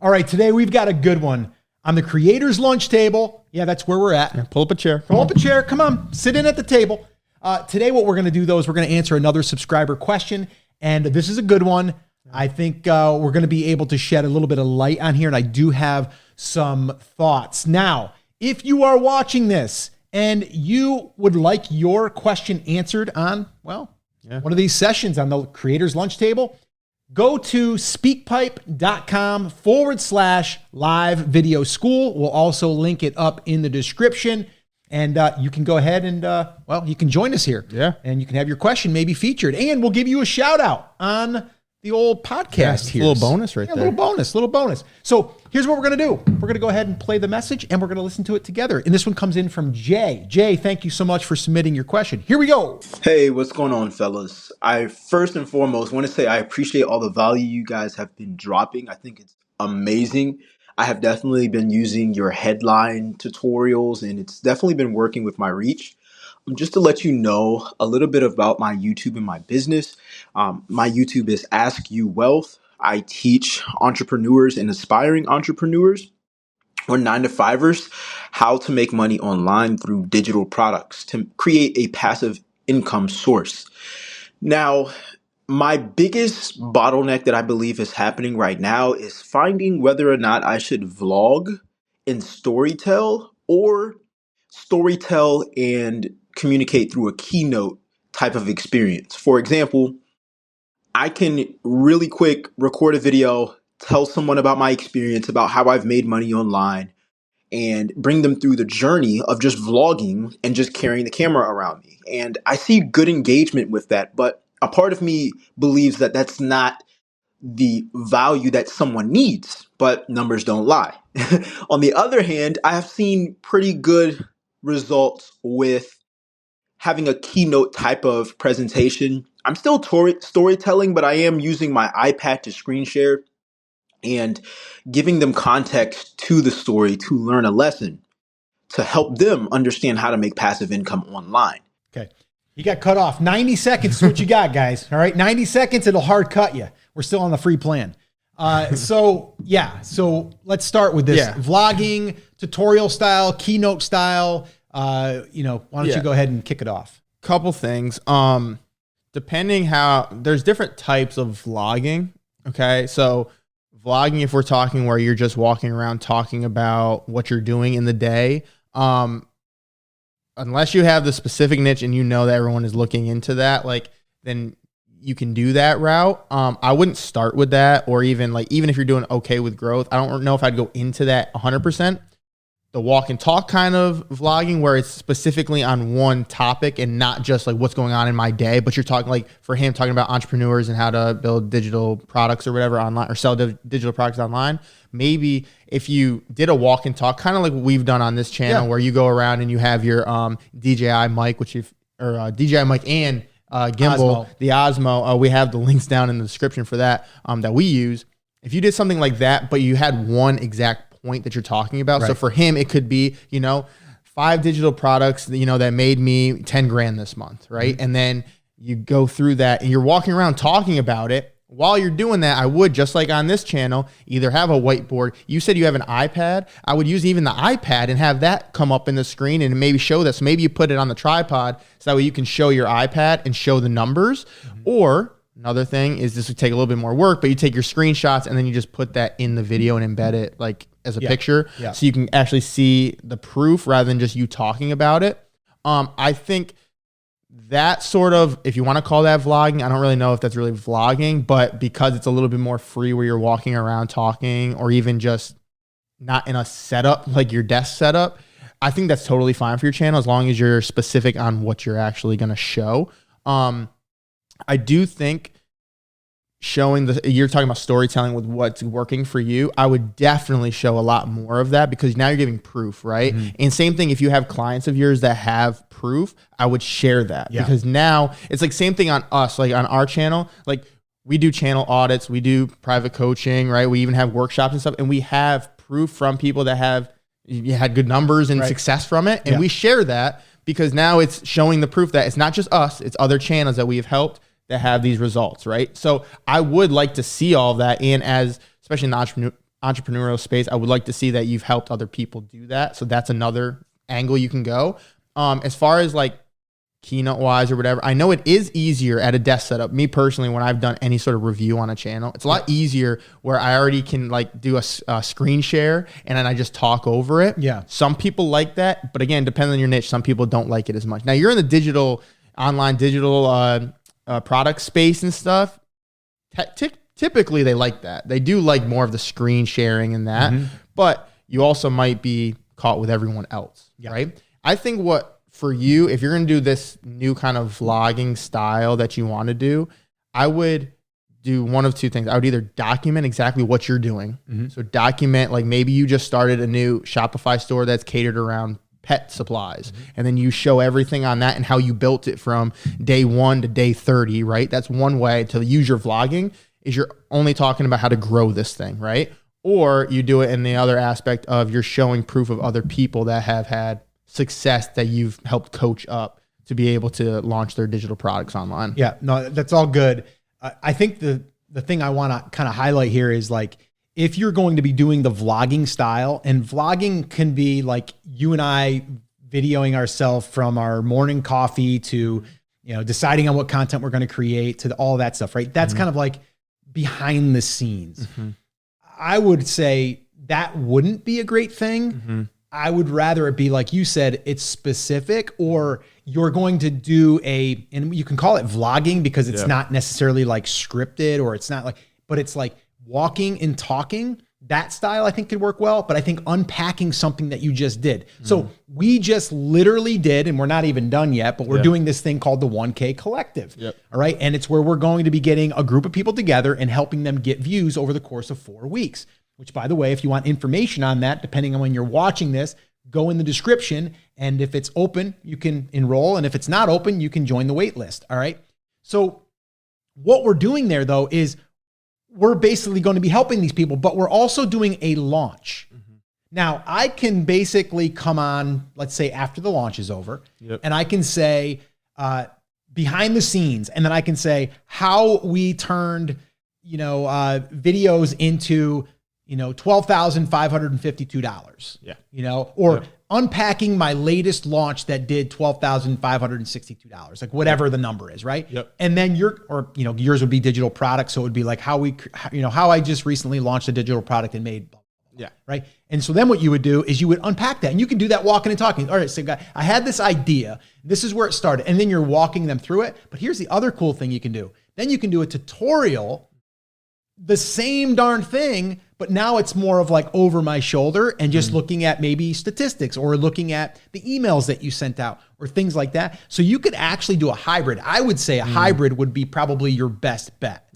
All right, today we've got a good one on the creator's lunch table. Yeah, that's where we're at. Yeah, pull up a chair. Pull up a chair. Come on, sit in at the table. Today, what we're going to do, though, is we're going to answer another subscriber question. And this is a good one. I think we're going to be able to shed a little bit of light on here. And I do have some thoughts. Now, if you are watching this and you would like your question answered on, one of these sessions on the creator's lunch table, go to speakpipe.com/live video school. We'll also link it up in the description. And you can go ahead and, you can join us here. Yeah. And you can have your question maybe featured. And we'll give you a shout out on the old podcast here. A little bonus right there. A little bonus. So here's what we're going to do. We're going to go ahead and play the message and we're going to listen to it together. And this one comes in from Jay. Jay, thank you so much for submitting your question. Here we go. Hey, what's going on, fellas? I first and foremost want to say I appreciate all the value you guys have been dropping. I think it's amazing. I have definitely been using your headline tutorials and it's definitely been working with my reach. Just to let you know a little bit about my YouTube and my business. My YouTube is Ask You Wealth. I teach entrepreneurs and aspiring entrepreneurs or 9-to-5ers how to make money online through digital products to create a passive income source. Now, my biggest bottleneck that I believe is happening right now is finding whether or not I should vlog and storytell or storytell and communicate through a keynote type of experience. For example, I can really quick record a video, tell someone about my experience, about how I've made money online, and bring them through the journey of just vlogging and just carrying the camera around me. And I see good engagement with that, but a part of me believes that that's not the value that someone needs, but numbers don't lie. On the other hand, I have seen pretty good results with having a keynote type of presentation. I'm still storytelling, but I am using my iPad to screen share and giving them context to the story to learn a lesson to help them understand how to make passive income online. Okay. You got cut off. 90 seconds is what you got, guys. All right. 90 seconds, it'll hard cut you. We're still on the free plan. So let's start with this vlogging, tutorial style, keynote style. Why don't you go ahead and kick it off? Couple things. Depending how there's different types of vlogging. Okay. So vlogging, if we're talking where you're just walking around talking about what you're doing in the day, unless you have the specific niche and you know that everyone is looking into that, then you can do that route. I wouldn't start with that, or even if you're doing okay with growth, I don't know if I'd go into that 100%. The walk and talk kind of vlogging where it's specifically on one topic and not just like what's going on in my day, but you're talking for him talking about entrepreneurs and how to build digital products or whatever online or sell digital products online. Maybe if you did a walk and talk, kind of like what we've done on this channel where you go around and you have your DJI mic, DJI mic and gimbal, the Osmo. We have the links down in the description for that that we use. If you did something like that, but you had one exact point that you're talking about. Right. So for him, it could be, 5 digital products, that made me 10 grand this month. Right. Mm-hmm. And then you go through that and you're walking around talking about it. While you're doing that, I would, just like on this channel, either have a whiteboard. You said you have an iPad. I would use even the iPad and have that come up in the screen and maybe show that. So maybe you put it on the tripod so that way you can show your iPad and show the numbers. Mm-hmm. Or another thing is, this would take a little bit more work, but you take your screenshots and then you just put that in the video and embed it as a picture. Yeah. So you can actually see the proof rather than just you talking about it. I think that sort of, if you want to call that vlogging, I don't really know if that's really vlogging, but because it's a little bit more free where you're walking around talking or even just not in a setup like your desk setup, I think that's totally fine for your channel as long as you're specific on what you're actually going to show. I do think you're talking about storytelling with what's working for you. I would definitely show a lot more of that because now you're giving proof, right? Mm-hmm. And same thing, if you have clients of yours that have proof, I would share that because now it's same thing on us, on our channel, we do channel audits, we do private coaching, right? We even have workshops and stuff, and we have proof from people that have had good numbers and success from it. And we share that because now it's showing the proof that it's not just us, it's other channels that we have helped that have these results, right? So I would like to see all of that, and especially in the entrepreneurial space, I would like to see that you've helped other people do that. So that's another angle you can go. As far as like keynote wise or whatever, I know it is easier at a desk setup. Me personally, when I've done any sort of review on a channel, it's a lot easier where I already can like do a screen share and then I just talk over it. Yeah. Some people like that, but again, depending on your niche, some people don't like it as much. Now you're in the online digital product space and stuff. Typically they like that. They do like more of the screen sharing and that, but you also might be caught with everyone else, right? I think for you, if you're going to do this new kind of vlogging style that you want to do, I would do one of two things. I would either document exactly what you're doing. So document, like maybe you just started a new Shopify store that's catered around pet supplies. And then you show everything on that and how you built it from day 1 to day 30, right? That's one way to use your vlogging, is you're only talking about how to grow this thing, right? Or you do it in the other aspect of you're showing proof of other people that have had success that you've helped coach up to be able to launch their digital products online. Yeah, no, that's all good. I think the thing I want to kind of highlight here is like, if you're going to be doing the vlogging style, and vlogging can be like you and I videoing ourselves from our morning coffee to, deciding on what content we're going to create to all that stuff, right? That's kind of like behind the scenes. I would say that wouldn't be a great thing. I would rather it be, like you said, it's specific, or you're going to do and you can call it vlogging because it's not necessarily like scripted, or it's not like, but it's like walking and talking. That style I think could work well, but I think unpacking something that you just did. So we just literally did, and we're not even done yet, but we're doing this thing called the 1K Collective. All right. And it's where we're going to be getting a group of people together and helping them get views over the course of 4 weeks, which, by the way, if you want information on that, depending on when you're watching this, go in the description. And if it's open, you can enroll. And if it's not open, you can join the wait list. All right. So what we're doing there, though, is we're basically going to be helping these people, but we're also doing a launch. Now, I can basically come on, let's say after the launch is over, and I can say behind the scenes, and then I can say how we turned, videos into, $12,552, or unpacking my latest launch that did $12,562, like whatever the number is, right? And then yours would be digital products. So it would be like how I just recently launched a digital product and made, right? And so then what you would do is you would unpack that, and you can do that walking and talking. All right, so I had this idea. This is where it started. And then you're walking them through it. But here's the other cool thing you can do. Then you can do a tutorial, the same darn thing, but now it's more of like over my shoulder and just looking at maybe statistics, or looking at the emails that you sent out, or things like that. So you could actually do a hybrid. I would say a hybrid would be probably your best bet.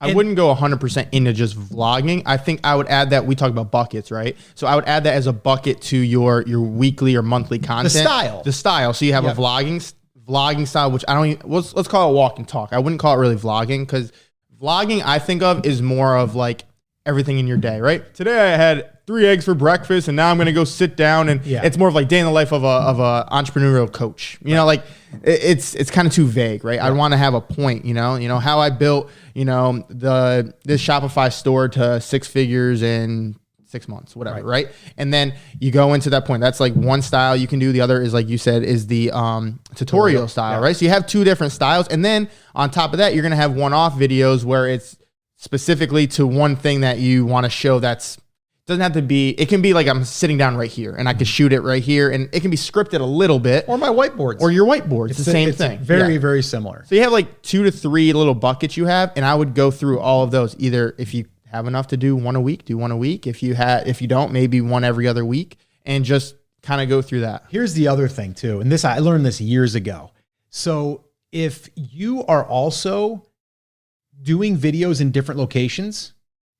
I wouldn't go 100% into just vlogging. I think I would add that. We talk about buckets, right? So I would add that as a bucket to your weekly or monthly content. The style. So you have a vlogging style, which let's call it walk and talk. I wouldn't call it really vlogging, because vlogging I think of is more of like everything in your day, right? Today I had 3 eggs for breakfast, and now I'm going to go sit down, and it's more of like day in the life of a entrepreneurial coach. Like it's kind of too vague, right? I want to have a point, how I built, this Shopify store to 6 figures in 6 months, whatever, right? And then you go into that point. That's like one style you can do. The other is, like you said, is the tutorial style, right? So you have 2 different styles. And then on top of that, you're going to have one-off videos where it's specifically to one thing that you want to show. Doesn't have to be, it can be like I'm sitting down right here and I can shoot it right here, and it can be scripted a little bit. Or my whiteboards. Or your whiteboards. It's the same thing. Very similar. So you have like 2 to 3 little buckets you have, and I would go through all of those. Either if you have enough to do one a week, do one a week. If you don't, maybe one every other week, and just kind of go through that. Here's the other thing too, and I learned this years ago. So if you are also doing videos in different locations,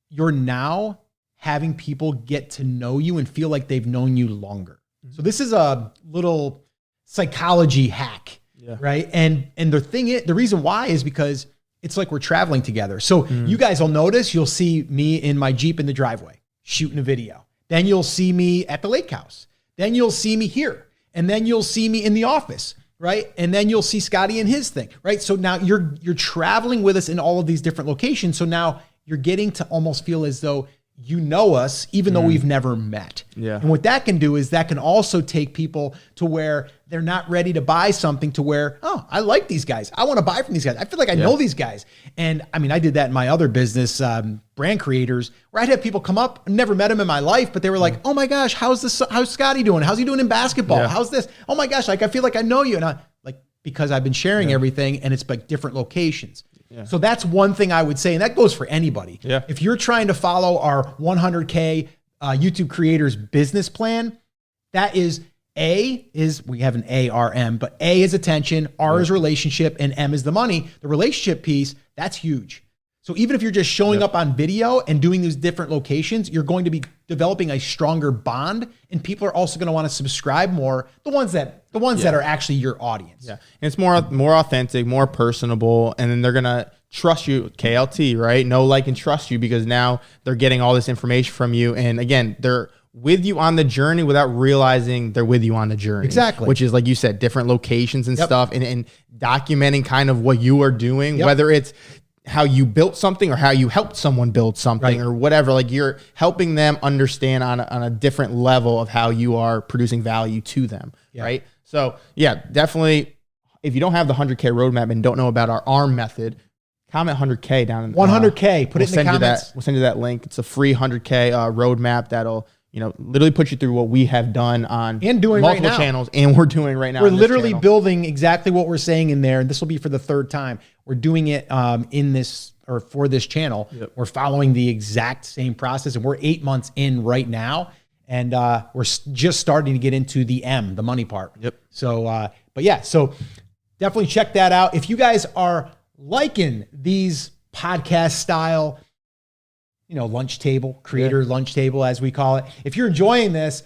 you're now having people get to know you and feel like they've known you longer. So this is a little psychology hack, right? And the reason why is because it's like we're traveling together. So you guys will notice, you'll see me in my Jeep in the driveway shooting a video. Then you'll see me at the lake house. Then you'll see me here. And then you'll see me in the office, right? And then you'll see Scotty and his thing, right? So now you're traveling with us in all of these different locations. So now you're getting to almost feel as though you know us, even though we've never met. Yeah. And what that can do is that can also take people to where they're not ready to buy something to where, oh, I like these guys. I want to buy from these guys. I feel like I know these guys. And I mean, I did that in my other business, brand creators, where I'd have people come up, never met him in my life, but they were like, oh my gosh, how's Scotty doing? How's he doing in basketball? Yeah. How's this? Oh my gosh, like I feel like I know you. And I like, because I've been sharing everything and it's like different locations. Yeah. So that's one thing I would say, and that goes for anybody. Yeah. If you're trying to follow our 100K YouTube creators business plan, that is we have an A, R, M, but A is attention, R is relationship, and M is the money. The relationship piece, that's huge. So even if you're just showing up on video and doing these different locations, you're going to be developing a stronger bond, and people are also going to want to subscribe more. The ones that are actually your audience. Yeah, and it's more authentic, more personable, and then they're gonna trust you, KLT, right? Know, like, and trust you because now they're getting all this information from you, and again, they're with you on the journey without realizing they're with you on the journey. Exactly. Which is, like you said, different locations and stuff, and documenting kind of what you are doing, whether it's how you built something or how you helped someone build something or whatever. Like, you're helping them understand on a different level of how you are producing value to them, right? So yeah, definitely. If you don't have the 100K roadmap and don't know about our ARM method, comment 100K down in 100K. Put it in the comments. We'll send you that link. It's a free 100K roadmap that'll literally put you through what we have done on and doing multiple right now. channels, and we're doing right now. We're literally building exactly what we're saying in there, and this will be for the third time. We're doing it in this or for this channel. We're following the exact same process, and we're 8 months in right now, and we're just starting to get into the M, the money part. So, but yeah, so definitely check that out. If you guys are liking these podcast style, lunch table, creator lunch table, as we call it. If you're enjoying this,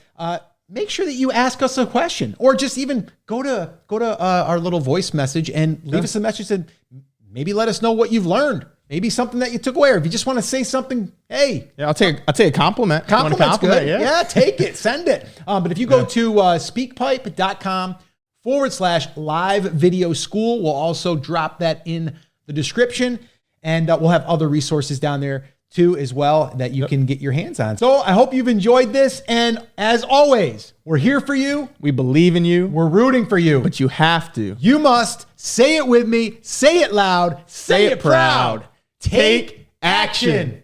make sure that you ask us a question, or just even go to our little voice message and leave us a message and maybe let us know what you've learned. Maybe something that you took away, or if you just want to say something, hey. Yeah, I'll take a compliment. Compliment's good. Yeah, take it, send it. But if you go to speakpipe.com/live video school, we'll also drop that in the description, and we'll have other resources down there too as well that you can get your hands on. So I hope you've enjoyed this. And as always, we're here for you. We believe in you. We're rooting for you. But you have to. You must say it with me. Say it loud. Say it proud. Take action.